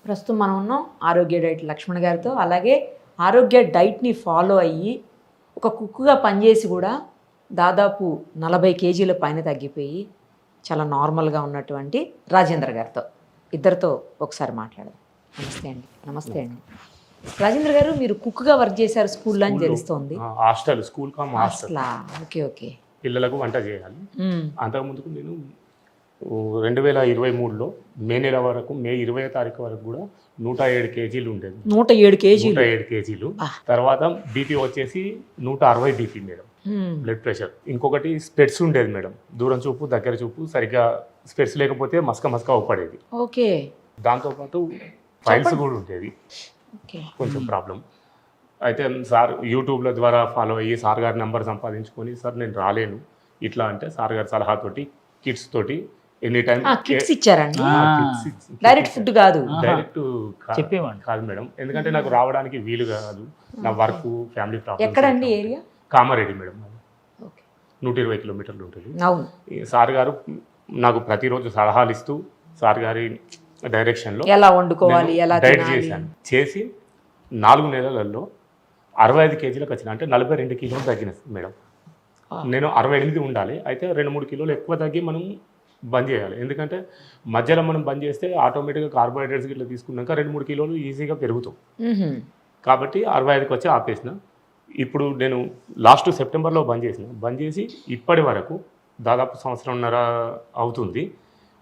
ప్రస్తుతం మనం ఉన్నాం ఆరోగ్య డైట్ లక్ష్మణ్ గారితో. అలాగే ఆరోగ్య డైట్ని ఫాలో అయ్యి ఒక కుక్కుగా పనిచేసి కూడా దాదాపు 40 కేజీల పైన తగ్గిపోయి చాలా నార్మల్గా ఉన్నటువంటి రాజేంద్ర గారితో, ఇద్దరితో ఒకసారి మాట్లాడదాం. నమస్తే అండి. నమస్తే అండి రాజేంద్ర గారు. మీరు కుక్గా వర్క్ చేశారు స్కూల్లో అని తెలుస్తోంది. Hostel, school come hostel. Okay okay. పిల్లలకు వంట చేయాలి. అంతకుముందుకు నేను 2023లో మే నెల వరకు, మే 20వ తారీఖు వరకు కూడా 107 కేజీలు ఉండేది. 107 కేజీలు. తర్వాత బీపీ వచ్చేసి 160 బీపీ మేడం, బ్లడ్ ప్రెషర్. ఇంకొకటి స్పెట్స్ ఉండేది మేడం, దూరం చూపు దగ్గర చూపు సరిగ్గా స్పెట్స్ లేకపోతే మసక అవుపడేది. ఓకే. దాంతోపాటు ఫైల్స్ కూడా ఉండేది, కొంచెం ప్రాబ్లం. అయితే సార్ యూట్యూబ్ల ద్వారా ఫాలో అయ్యి సార్ గారి నెంబర్ సంపాదించుకొని, సార్ నేను రాలేను ఇట్లా అంటే సార్ గారి సలహాతోటి కిట్స్ తోటి ఎనీ టైం కిట్స్ ఇచ్చారండి. డైరెక్ట్ ఫుడ్ కాదు, డైరెక్ట్ చెప్పేవాడిని కాదు మేడం, ఎందుకంటే నాకు రావడానికి వీలు కాదు, నా వర్క్ ఫ్యామిలీ ప్రాబ్లమ్. ఎక్కడండి ఏరియా? కామారెడ్డి మేడం, 120 కిలోమీటర్లు ఉంటుంది. సార్ గారు నాకు ప్రతిరోజు సలహాలు ఇస్తూ సార్ గారి డైరెక్షన్లో ఎలా వండుకోవాలి, ఎలా డైట్ చేసి 4 నెలలలో 65 కేజీలకు వచ్చిన, అంటే 42 కిలోలు తగ్గిన మేడం. నేను 68 ఉండాలి, అయితే 2-3 కిలోలు ఎక్కువ తగ్గి మనం బంద్ చేయాలి. ఎందుకంటే మధ్యలో మనం బంద్ చేస్తే ఆటోమేటిక్గా కార్బోహైడ్రేట్స్ ఇట్లా తీసుకున్నాక 2-3 కిలోలు ఈజీగా పెరుగుతాం. కాబట్టి 65కి వచ్చి ఆపేసిన. ఇప్పుడు నేను లాస్ట్ సెప్టెంబర్లో బంద్ చేసి ఇప్పటి వరకు దాదాపు 1.5 సంవత్సరం అవుతుంది.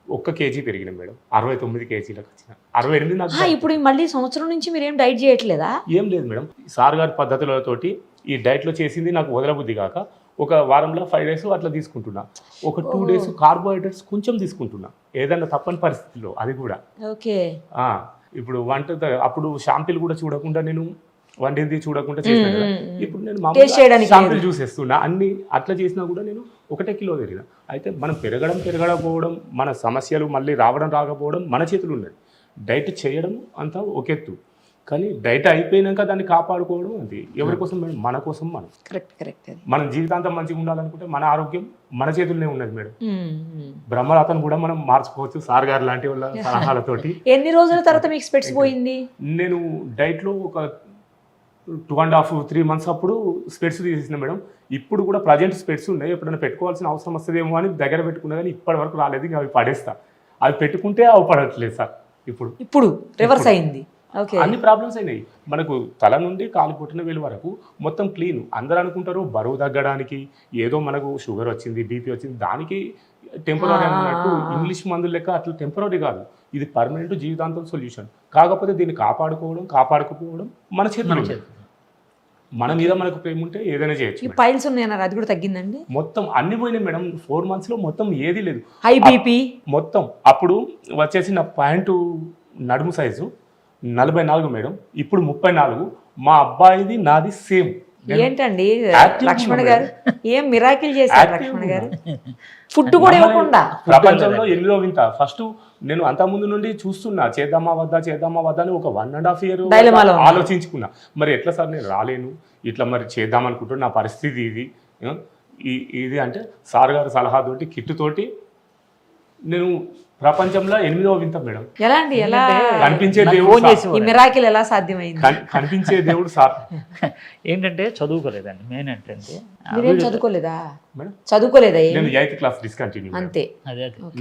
1 కేజీ పెరిగిన మేడం, 69 కేజీలకు వచ్చిన. 68 నాకు. ఇప్పుడు మళ్ళీ సంవత్సరం నుంచి మీరు ఏం డైట్ చేయట్లేదా? ఏం లేదు మేడం, సార్ గారి పద్ధతులతోటి ఈ డైట్లో చేసింది నాకు వదలబుద్ధి కాక ఒక వారంలో 5 డేస్ అట్లా తీసుకుంటున్నా, ఒక 2 డేస్ కార్బోహైడ్రేట్స్ కొంచెం తీసుకుంటున్నా ఏదన్నా తప్పని పరిస్థితిలో, అది కూడా. ఓకే. ఇప్పుడు అప్పుడు షాంపిల్ కూడా చూడకుండా, నేను వండింది చూడకుండా చేసిన కదా. ఇప్పుడు నేను షాంపిల్ చూసేస్తున్నా, అన్ని అట్లా చేసినా కూడా నేను 1 కిలో పెరిగిన. అయితే మనం పెరగకపోవడం, మన సమస్యలు మళ్ళీ రాకపోవడం మన చేతులు ఉన్నది. డైట్ చేయడం అంతా ఒక ఎత్తు, కానీ డైట్ అయిపోయినాక దాన్ని కాపాడుకోవడం అది ఎవరి కోసం మేడం? మన కోసం. మనం కరెక్ట్. మనం జీవితాంతం మంచిగా ఉండాలనుకుంటే మన ఆరోగ్యం మన చేతుల్లోనే ఉన్నది మేడం. బ్రహ్మరాతను కూడా మనం మార్చుకోవచ్చు సార్ గారు లాంటి వాళ్ళ సలహాలతోటి. ఎన్ని రోజుల తర్వాత మీకు స్పెట్స్ పోయింది? నేను డైట్లో ఒక 2.5-3 మంత్స్ అప్పుడు స్పెట్స్ తీసేసిన మేడం. ఇప్పుడు కూడా ప్రజెంట్ స్పెట్స్ ఉన్నాయి, ఎప్పుడైనా పెట్టుకోవాల్సిన అవసరం వస్తుందేమో అని దగ్గర పెట్టుకున్నా, కానీ ఇప్పటి వరకు రాలేదు. ఇంకా అవి పడేస్తా, అవి పెట్టుకుంటే అవి పడట్లేదు సార్. ఇప్పుడు రివర్స్ అయింది. అన్ని ప్రాబ్లమ్స్ అయినాయి మనకు, తల నుండి కాలు పుట్టిన వేలు వరకు మొత్తం క్లీన్. అందరూ అనుకుంటారు బరువు తగ్గడానికి ఏదో మనకు షుగర్ వచ్చింది, బీపీ వచ్చింది, దానికి టెంపరీ అన్నట్టు ఇంగ్లీష్ మందులు లెక్క అట్లా టెంపరీ కాదు, ఇది పర్మనెంట్ జీవితాంతం సొల్యూషన్. కాకపోతే దీన్ని కాపాడుకోకపోవడం మన చేతిలో. మన మీద మనకు ప్రేమ ఉంటే ఏదైనా చేయొచ్చు. పైల్స్ ఉన్నాయన్నారు, అది కూడా తగ్గిందండి? మొత్తం అన్ని పోయినాయి మేడం. 4 మంత్స్లో మొత్తం ఏది లేదు. హై బీపీ మొత్తం. అప్పుడు వచ్చేసి నా ప్యాంటు నడుము సైజు 44 మేడం, ఇప్పుడు 34. మా అబ్బాయిది నాది సేమ్. ఏంటండి లక్ష్మణ్ గారు, ఏం మిరాకిల్ చేశారు లక్ష్మణ్ గారు? ఫుడ్ కూడా ఇవ్వకుండా. ప్రపంచంలో ఎన్నో వింత. ఫస్ట్ నేను అంతకుముందు నుండి చూస్తున్నా, చేద్దామా వద్దా అని ఒక 1.5 year ఆలోచించుకున్నా. మరి ఎట్లా సార్ నేను రాలేను, ఇట్లా మరి చేద్దామనుకుంటున్నా, నా పరిస్థితి ఇది అంటే సార్ గారి సలహాతోటి కిట్టుతోటి నేను ప్రపంచంలో 8వ వింత మేడం. ఎలా కనిపించే దేవుడు, ఈ మిరాకిల్ ఎలా సాధ్యమైంది? కనిపించే దేవుడు సార్. ఏంటంటే చదువుకోలేదండి, మెయిన్ ఏంటంటే. చదువుకోలేదా? చదువుకోలేదా? నేను 8th క్లాస్ డిస్కంటిన్యూ. అంతే.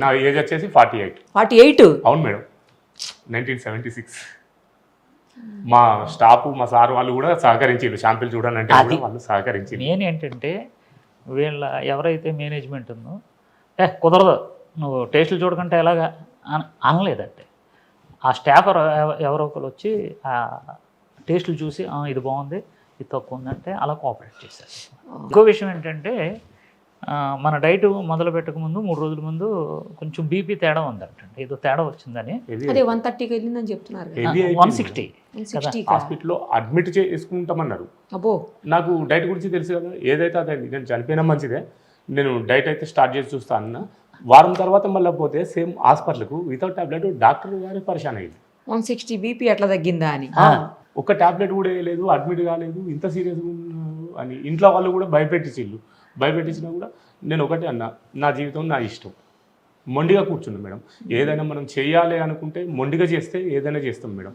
నా ఏజ్ వచ్చేసి 48. అవును మేడం, 1976. మా స్టాఫ్, మా సార్ వాళ్ళు కూడా సహకరించారు, షాంపిల్ చూడాలంటే వాళ్ళు సహకరించారు. మెయిన్ ఏంటంటే వీళ్ళ ఎవరైతే మేనేజ్మెంట్ ఉందో, కుదరదు నువ్వు టేస్టులు చూడకుంటే ఎలాగా అనలేదంటే, ఆ స్టాఫ్ ఎవరో ఒకరు వచ్చి ఆ టేస్టులు చూసి ఇది బాగుంది, ఇది తక్కువ ఉందంటే అలా కోఆపరేట్ చేశారు. ఇంకో విషయం ఏంటంటే, మన డైట్ మొదలు పెట్టక ముందు 3 రోజుల ముందు కొంచెం బీపీ తేడా ఉందంటండి, ఏదో తేడా వచ్చిందని. 130కి వెళ్ళిందని చెప్తున్నారు. 160 హాస్పిటల్లో అడ్మిట్ చేసుకుంటామన్నారు. నాకు డైట్ గురించి తెలుసు కదా, ఏదైతే అదే. నేను చనిపోయినా మంచిదే, నేను డైట్ అయితే స్టార్ట్ చేసి చూస్తా అన్న. వారం తర్వాత మళ్ళీ పోతే సేమ్ హాస్పిటల్కు వితౌట్ టాబ్లెట్ డాక్టర్ గారు పరిశాన్ అయ్యింది. 160 బీపీ ఎట్లా తగ్గిందా అని. ఒక టాబ్లెట్ కూడా వేయలేదు, అడ్మిట్ కాలేదు, ఇంత సీరియస్గా అని ఇంట్లో వాళ్ళు కూడా భయపెట్టించినా కూడా నేను ఒకటే అన్నా, నా జీవితం నా ఇష్టం, మొండిగా కూర్చున్నాం మేడం. ఏదైనా మనం చేయాలి అనుకుంటే మొండిగా చేస్తే ఏదైనా చేస్తాం మేడం.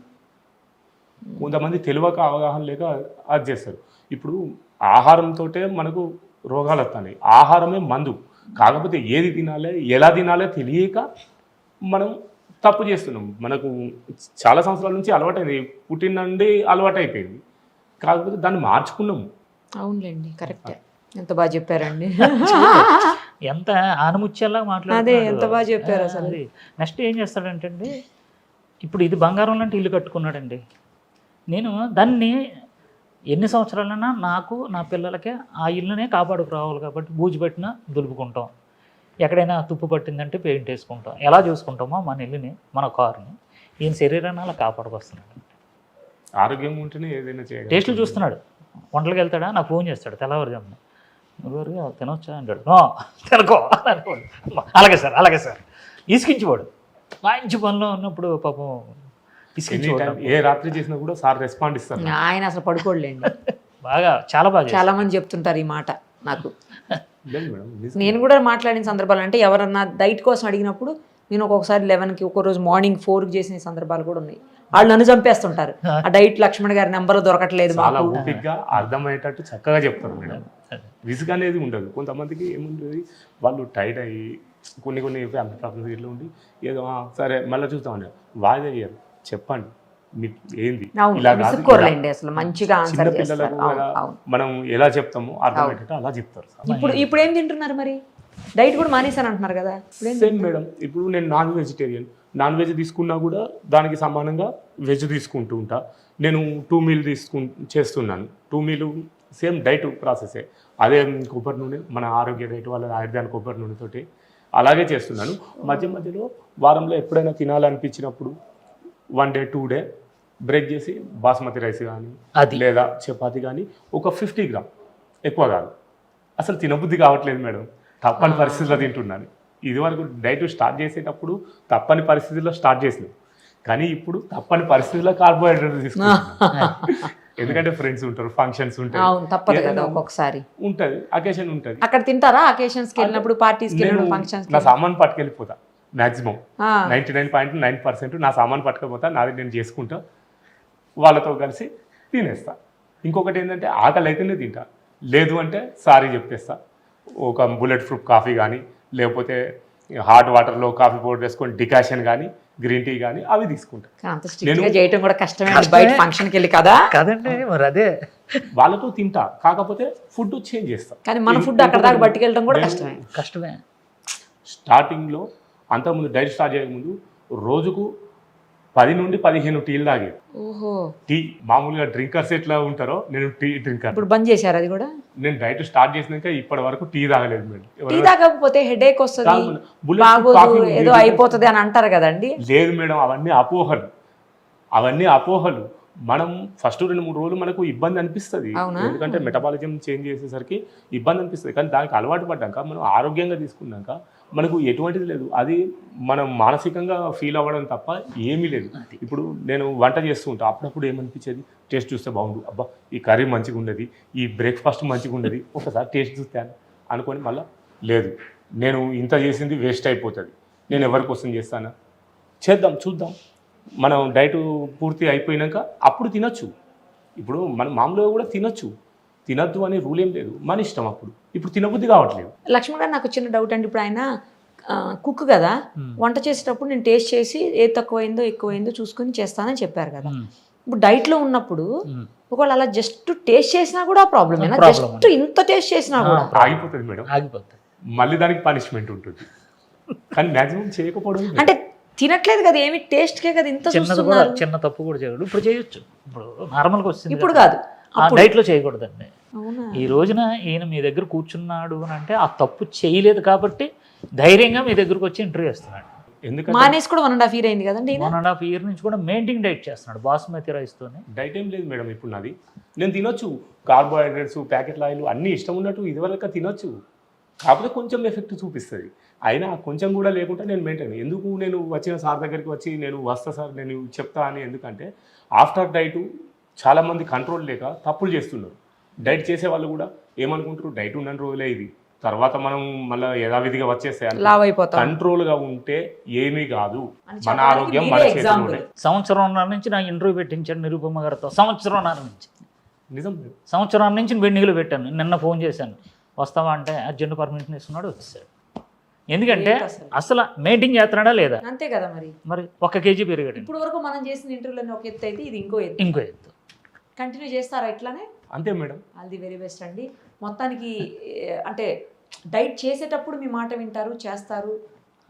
కొంతమంది తెలియక అవగాహన లేక అది చేస్తారు. ఇప్పుడు ఆహారంతో మనకు రోగాలు వస్తాయి. ఆహారమే మందు. కాకపోతే ఏది తినాలి, ఎలా తినాలో తెలియక మనం తప్పు చేస్తున్నాం. మనకు చాలా సంవత్సరాల నుంచి అలవాటైంది, పుట్టిన నుండి అలవాటైపోయింది. కాకపోతే దాన్ని మార్చుకున్నాము. అవునులేండి, కరెక్టే. ఎంత బాగా చెప్పారండి. ఎంత ఆనముచ్చేలా అదే మాట్లాడుతున్నాడు. ఎంత బాగా చెప్పారు అసలు. అది నెక్స్ట్ ఏం చేస్తాడంటే అండి, ఇప్పుడు ఇది బంగారం లాంటి ఇల్లు కట్టుకున్నాడండి. నేను దాన్ని ఎన్ని సంవత్సరాలైనా నాకు నా పిల్లలకే ఆ ఇల్లునే కాపాడుకు రావాలి కాబట్టి బూజు పెట్టినా దులుపుకుంటాం, ఎక్కడైనా తుప్పు పట్టిందంటే పెయింట్ వేసుకుంటాం. ఎలా చూసుకుంటామో మన ఇల్లుని, మన కారుని, ఈయన శరీరాన్ని అలా కాపాడుకొస్తున్నాడు. ఆరోగ్యంగా ఉంటేనే ఏదైనా చేయాలి. టేస్టులు చూస్తున్నాడు. వంటలకు వెళ్తాడా, నాకు ఫోన్ చేస్తాడు తెల్లవారుజామున, నువ్వు తినొచ్చా అంటాడు. నో తినకో అనుకోడు. అలాగే సార్ ఇసుకించిపోడు. మంచి పనిలో ఉన్నప్పుడు పాపం ఇసుకించిపోడు. ఏ రాత్రి చేసినా కూడా సార్ రెస్పాండ్ ఇస్తారు. ఆయన అసలు పడుకోలేండి. బాగా చాలా బాగా చాలా మంది చెప్తుంటారు ఈ మాట నాకు. లేదు మేడం, నిజం. నేను కూడా మాట్లాడిన సందర్భాలు అంటే ఎవరన్నా డైట్ కోసం అడిగినప్పుడు నేను ఒక్కొక్కసారి 11కి, ఒక్కరోజు మార్నింగ్ 4కి చేసిన సందర్భాలు కూడా ఉన్నాయి. వాళ్ళు నన్ను చంపేస్తుంటారు. ఆ డైట్ లక్ష్మణ్ గారి నెంబర్ దొరకట్లేదు చాలా మాకు. ఓపికగా అర్థమయ్యేటట్టు చక్కగా చెప్తారు మేడం. విసుగు అనేది ఉండదు. కొంతమందికి ఏముంటుంది, వాళ్ళు టైట్ అయ్యి కొన్ని ఫ్యామిలీ ప్రాబ్లమ్స్ ఇట్లా ఉండి ఏదో సరే మళ్ళీ చూస్తామండి, వాయిదా అయ్యారు చెప్పండి మీకు ఏంది అవును, ఇలా కాదు, విసుక్కోరులేండి అసలు మంచిగా చిన్న ఆన్సర్ చేస్తారు. పిల్లలకు అవును, అవును. మనం ఎలా చెప్తామో అర్థమయ్యేటట్టు అలా చెప్తారు. ఇప్పుడు ఏం తింటున్నారు మరి? డైట్ కూడా మానేసాను అంటున్నారు కదా. సేమ్ మేడం, ఇప్పుడు నేను నాన్ వెజిటేరియన్. నాన్ వెజ్ తీసుకున్నా కూడా దానికి సమానంగా వెజ్ తీసుకుంటూ ఉంటా. నేను 2 మీల్ చేస్తున్నాను. 2 మీల్ సేమ్ డైట్ ప్రాసెసే. అదే కొబ్బరి నూనె, మన ఆరోగ్య డైట్ వాళ్ళ ఆయుర్వేద కొబ్బరి నూనెతోటి అలాగే చేస్తున్నాను. మధ్యలో వారంలో ఎప్పుడైనా తినాలనిపించినప్పుడు 1 డే 2 డే బ్రేక్ చేసి బాస్మతి రైస్ కానీ లేదా చపాతి కానీ ఒక 50 గ్రామ్, ఎక్కువ కాదు. అసలు తినబుద్ధి కావట్లేదు మేడం, తప్పని పరిస్థితుల్లో తింటున్నాను. ఇదివరకు డైట్ స్టార్ట్ చేసేటప్పుడు తప్పని పరిస్థితుల్లో స్టార్ట్ చేసినాం, కానీ ఇప్పుడు తప్పని పరిస్థితుల్లో కార్బోహైడ్రేట్ తీసుకుంటున్నాం. ఎందుకంటే ఫ్రెండ్స్ ఉంటారు, ఫంక్షన్స్ ఉంటాయి, తప్పదు కదా ఒక్కొక్కసారి ఉంటుంది, అకేషన్ ఉంటుంది. అక్కడ తింటారా? అకేషన్స్కి వెళ్ళినప్పుడు, పార్టీస్కి వెళ్ళినప్పుడు, ఫంక్షన్స్ నా సామాన్ పట్టుకెళ్ళిపోతా. మ్యాక్సిమం 99.9% నా సామాన్ పట్టుకపోతా, నాది నేను చేసుకుంటా, వాళ్ళతో కలిసి తినేస్తా. ఇంకొకటి ఏంటంటే ఆకలి అయితేనే తింటా, లేదు అంటే సారీ చెప్పేస్తా. ఒక బుల్లెట్ ప్రూఫ్ కాఫీ కానీ, లేకపోతే హాట్ వాటర్లో కాఫీ పౌడర్ వేసుకొని డికాషన్ కానీ, గ్రీన్ టీ కానీ అవి తీసుకుంటా. అంత స్ట్రిక్ట్గా చేయటం కూడా కష్టమే బయట ఫంక్షన్కి వెళ్ళి కదా. కదండి మరి అదే వాళ్ళతో తింటా, కాకపోతే ఫుడ్ చేంజ్ చేస్తా. కానీ మన ఫుడ్ అక్కడ దాకా పట్టుకెళ్ళడం కూడా కష్టమే. స్టార్టింగ్లో అంతకుముందు డైట్ స్టార్ట్ చేయకముందు రోజుకు 10 నుండి 15 టీలు తాగేది. ఓహో. టీ మామూలుగా డ్రింకర్స్ ఎట్లా ఉంటారో నేను టీ డ్రింకర్. ఇప్పుడు బంద్ చేశారు అది కూడా? నేను డైట్ స్టార్ట్ చేసినాక ఇప్పటి వరకు టీ తాగలేదు మేడం. టీ తాగకపోతే హెడేక్ వస్తుంది, ఏదో అయిపోతుంది అని అంటారు కదండి. లేదు మేడం, అవన్నీ అపోహలు. మనం ఫస్ట్ 2-3 రోజులు మనకు ఇబ్బంది అనిపిస్తుంది, ఎందుకంటే మెటబాలిజం చేంజ్ చేసేసరికి ఇబ్బంది అనిపిస్తుంది. కానీ దానికి అలవాటు పడ్డాక, మనం ఆరోగ్యంగా తీసుకున్నాక మనకు ఎటువంటిది లేదు. అది మనం మానసికంగా ఫీల్ అవ్వడం తప్ప ఏమీ లేదు. ఇప్పుడు నేను వంట చేస్తూ ఉంటా, అప్పుడప్పుడు ఏమనిపించేది, టేస్ట్ చూస్తే బాగుండు, అబ్బా ఈ కర్రీ మంచిగా ఉండేది, ఈ బ్రేక్ఫాస్ట్ మంచిగా ఉండేది, ఒకసారి టేస్ట్ చూస్తాను అనుకొని మళ్ళీ లేదు, నేను ఇంత చేసింది వేస్ట్ అయిపోతుంది, నేను ఎవరి కోసం చేస్తానా, చూద్దాం మనం డైట్ పూర్తి అయిపోయినాక అప్పుడు తినొచ్చు. ఇప్పుడు మనం మామూలుగా కూడా తినొద్దు అనే రూల్ ఏం లేదు, మన ఇష్టం. ఇప్పుడు తినబుద్ధి కావట్లేదు. లక్ష్మణ్ గారు, నాకు చిన్న డౌట్ అండి. ఇప్పుడు ఆయన కుక్ కదా, వంట చేసేటప్పుడు నేను టేస్ట్ చేసి ఏది తక్కువైందో ఎక్కువైందో చూసుకొని చేస్తానని చెప్పారు కదా. ఇప్పుడు డైట్లో ఉన్నప్పుడు ఒకవేళ అలా జస్ట్ టేస్ట్ చేసినా కూడా ప్రాబ్లమ్, జస్ట్ ఇంత టేస్ట్ చేసినా కూడా ఆగిపోతుంది మేడం, మళ్ళీ దానికి పనిష్మెంట్ ఉంటుంది. కానీ మ్యాక్సిమం చేయకపోవడం అంటే తినట్లేదు కదా, ఏమి టేస్ట్కే కదా ఇంత చూస్తున్నారు. చిన్న తప్పు కూడా చేయకూడదు. ఇప్పుడు చేయొచ్చు, ఇప్పుడు నార్మల్గా వస్తుంది, ఇప్పుడు కాదు, డైట్లో చేయకూడదండి. ఈ రోజున ఈయన మీ దగ్గర కూర్చున్నాడు అని అంటే ఆ తప్పు చేయలేదు కాబట్టి ధైర్యంగా మీ దగ్గరకు వచ్చి ఇంటర్వ్యూ చేస్తున్నాడు. ఎందుకంటే మానేసి కూడా 1.5 year అయింది కదండి. 1.5 year నుంచి కూడా మెయింటైన్ డైట్ చేస్తున్నాడు బాస్మతి రైస్తోనే. డైట్ ఏం లేదు మేడం, ఇప్పుడు నాది నేను తినొచ్చు, కార్బోహైడ్రేట్స్, ప్యాకెట్ ఆయిల్ అన్నీ ఇష్టం ఉన్నట్టు ఇదివరకు తినొచ్చు, కాకపోతే కొంచెం ఎఫెక్ట్ చూపిస్తుంది. అయినా కొంచెం కూడా లేకుండా నేను మెయింటైన్. ఎందుకు నేను వచ్చిన సార్ దగ్గరికి వచ్చి నేను వస్తా సార్, నేను చెప్తా అని, ఎందుకంటే ఆఫ్టర్ డైట్ చాలామంది కంట్రోల్ లేక తప్పులు చేస్తున్నారు. డైట్ చేసే వాళ్ళు కూడా ఏమనుకుంటారు, డైట్ ఉన్న రోజులే ఇది, తర్వాత మనం మళ్ళీ యథావిధిగా వచ్చేస్తాయి. లావ్ అయిపోతాం కంట్రోల్ గా ఉంటే ఏమీ కాదు. అని మన చెప్పడానికి ఆరోగ్యం మీరే మన example. చేతిలోనే. సంవత్సరంన్నర నుంచి నా ఇంటర్వ్యూ పెట్టించాను నిరూపమ్మ గారితో. సంవత్సరంన్నర నుంచి నిజం. సంవత్సరం నుంచి వెన్నీళ్ళు పెట్టాను. నిన్న ఫోన్ చేశాను, వస్తావా అంటే అర్జెంట్ పర్మిషన్ ఇస్తున్నాడు, వచ్చేసాడు. ఎందుకంటే ఏంటి అసలు? అసలు మెయింటైన్ చేస్తున్నాడా లేదా, అంతే కదా మరి. మరి 1 కేజీ పెరిగాడు. ఇప్పుడు వరకు మనం చేసిన ఇంటర్వ్యూలో ఒక ఎత్తు అయితే ఇది ఇంకో ఎత్తు. ఇంకో ఎత్తు. కంటిన్యూ చేస్తారా ఇట్లానే? అంతే madam. All the very best అండి. మొత్తానికి అంటే డైట్ చేసేటప్పుడు మీ మాట వింటారు, చేస్తారు,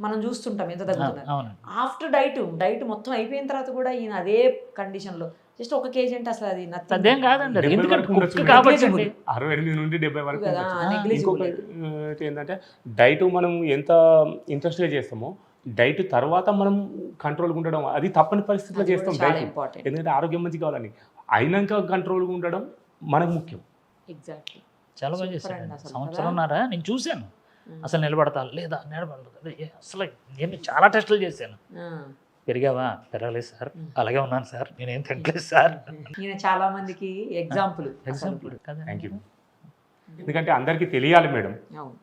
మనం చూస్తుంటాం ఎంత తగ్గుతున్నారు. అవునండి. ఆఫ్టర్ డైట్ మొత్తం అయిపోయిన తర్వాత కూడా ఈయన అదే కండిషన్లో జస్ట్ 1 కేజీ అంటే అసలు అది nothing. అదేం కాదండి, అది 70 ఎందుకంటే వరకు ఉండొచ్చు కుక్ మేడం. కాబట్టి అండి. 68 నుండి 70 వరకు కదా, ఉండొచ్చు. negligible. ఇంకొకటి ఏంటంటే డైట్ మనం ఎంత ఇంట్రెస్ట్గా చేస్తామో డైట్ తర్వాత మనం కంట్రోల్గా ఉండడం అది తప్పని పరిస్థితిలో అది కూడా చేస్తాం. చాలా డైట్ ఇంపార్టెంట్. ఎందుకంటే ఆరోగ్యం మంచి కావాలని అయినాక కంట్రోల్గా ఉండడం మనకు ముఖ్యం. ఎగ్జాక్ట్లీ. చాలా బాగా Super చేశాడు. అండి అసలు సంవత్సరంన్నర నేను చూశాను అసలు నిలబడతా లేదా నిలబడదు అసలు. నేను చాలా టెస్టులు చేశాను. పెరిగావా? పెరగలేదు సార్, అలాగే ఉన్నాను సార్, నేనేం తింటలేదు సార్. ఈయన చాలా మందికి ఎగ్జాంపుల్. Example thank you. ఎందుకంటే అందరికీ తెలియాలి మేడం, అవును.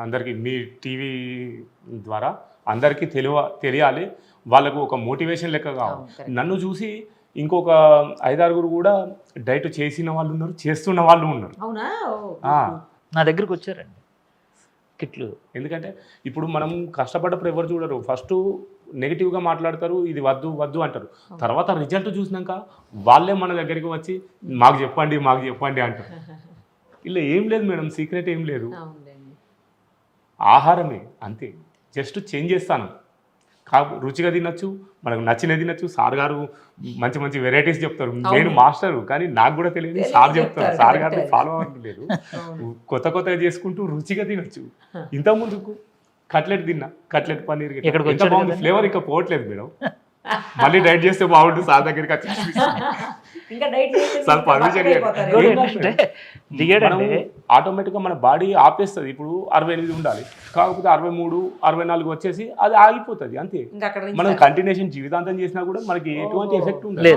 అందరికీ మీ టీవీ ద్వారా అందరికీ తెలియాలి, వాళ్ళకు ఒక మోటివేషన్ లెక్క కావాలి. అవును, correct. నన్ను చూసి ఇంకొక 5-6 కూడా డైట్ చేసిన వాళ్ళు ఉన్నారు, చేస్తున్న వాళ్ళు ఉన్నారు. అవునా? ఆ, నా దగ్గరికి వచ్చారండి కిట్లు. ఎందుకంటే ఇప్పుడు మనం కష్టపడ్డప్పుడు ఎవరు చూడరు, ఫస్ట్ నెగిటివ్గా మాట్లాడతారు, ఇది వద్దు వద్దు అంటారు. తర్వాత రిజల్ట్ చూసినాక వాళ్ళే మన దగ్గరికి వచ్చి మాకు చెప్పండి అంటారు. ఇలా ఏం లేదు మేడం, సీక్రెట్ ఏం లేదు, అవునండి. ఆహారమే అంతే. జస్ట్ చేంజ్ చేస్తాను, రుచిగా తినచ్చు, మనకు నచ్చిన తినచ్చు. సార్ గారు మంచి మంచి వెరైటీస్ చెప్తారు, నేను మాస్టరు కానీ నాకు కూడా తెలియదు, సార్ చెప్తారు. సార్ గారిని ఫాలో అవ్వలేదు, కొత్తగా చేసుకుంటూ రుచిగా తినచ్చు. ఇంత ముందుకు కట్లెట్ తిన్నా, కట్లెట్ పన్నీర్ ఎంత బాగుంది, ఫ్లేవర్ ఇంకా పోవట్లేదు మేడం. మళ్ళీ డైట్ చేస్తే బాగుంటుంది, సార్ దగ్గరికి వచ్చి ఇంకా డైట్ సార్ పర్మిషన్ దిగాడండి. ఆటోమేటిక్గా మన బాడీ ఆపేస్తుంది. ఇప్పుడు 68 ఉండాలి, కాకపోతే 63, 64 వచ్చేసి అది ఆగిపోతుంది అంతే. మనం కంటిన్యూషన్ జీవితాంతం చేసినా కూడా మనకి ఎటువంటి ఎఫెక్ట్ ఉండదు.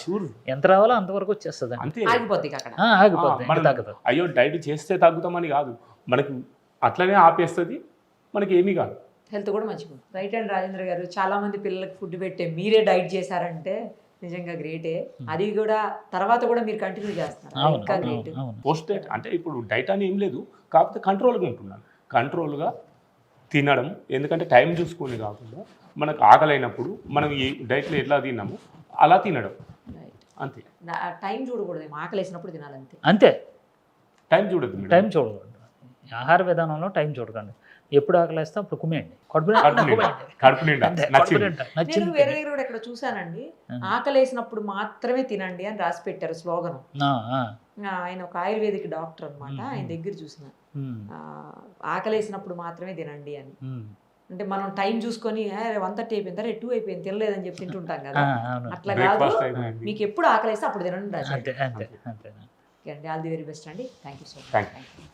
షూర్, ఎంత రావాలో అంతవరకు వచ్చేస్తుంది అంతే. ఆగిపోతుంది. అయ్యో డైట్ చేస్తే తగ్గుతామని కాదు, మనకి అట్లనే ఆపేస్తుంది, మనకి ఏమీ కాదు. హెల్త్ కూడా మంచిగా. రైట్ అండ్ రాజేంద్ర గారు, చాలా మంది పిల్లలకు ఫుడ్ పెట్టే మీరే డైట్ చేశారంటే నిజంగా గ్రేటే. అది కూడా తర్వాత కూడా మీరు కంటిన్యూ చేస్తున్నారు, ఇంకా గ్రేట్. పోస్ట్ డైట్ అంటే ఇప్పుడు డైట్ అని ఏం లేదు, కాకపోతే కంట్రోల్గా ఉంటున్నాను, కంట్రోల్గా తినడం. ఎందుకంటే టైం చూసుకొని కాకుండా మనకు ఆకలి అయినప్పుడు మనం ఈ డైట్లో ఎట్లా తిన్నామో అలా తినడం అంతే. టైం చూడకూడదు, ఆకలి వేసినప్పుడు తినాలంతే. అంతే, టైం చూడద్దు, టైం చూడకూడదు. ఆహార విధానంలో టైం చూడకండి. ఎప్పుడు ఆకలిస్తే అప్పుడు కుమేయండి, కడుపు నిండా. నేను వేరే దగ్గర కూడా ఇక్కడ చూసానండి, ఆకలి వేసినప్పుడు మాత్రమే తినండి అని రాసి పెట్టారు స్లోగన్. ఆయన ఒక ఆయుర్వేదిక్ డాక్టర్ అన్నమాట, ఆయన దగ్గర చూసిన ఆకలి వేసినప్పుడు మాత్రమే తినండి అని. అంటే మనం టైం చూసుకొని 1:30 అయిపోయింది, 2 అయిపోయింది, తినలేదని చెప్పి తింటుంటాం కదా, అట్లా కాదు. మీకు ఎప్పుడు ఆకలి వేస్తే అప్పుడు తినండి రాసి. అంతే. ఆల్ ది వెరీ బెస్ట్ అండి. Thank you so much. Thank you.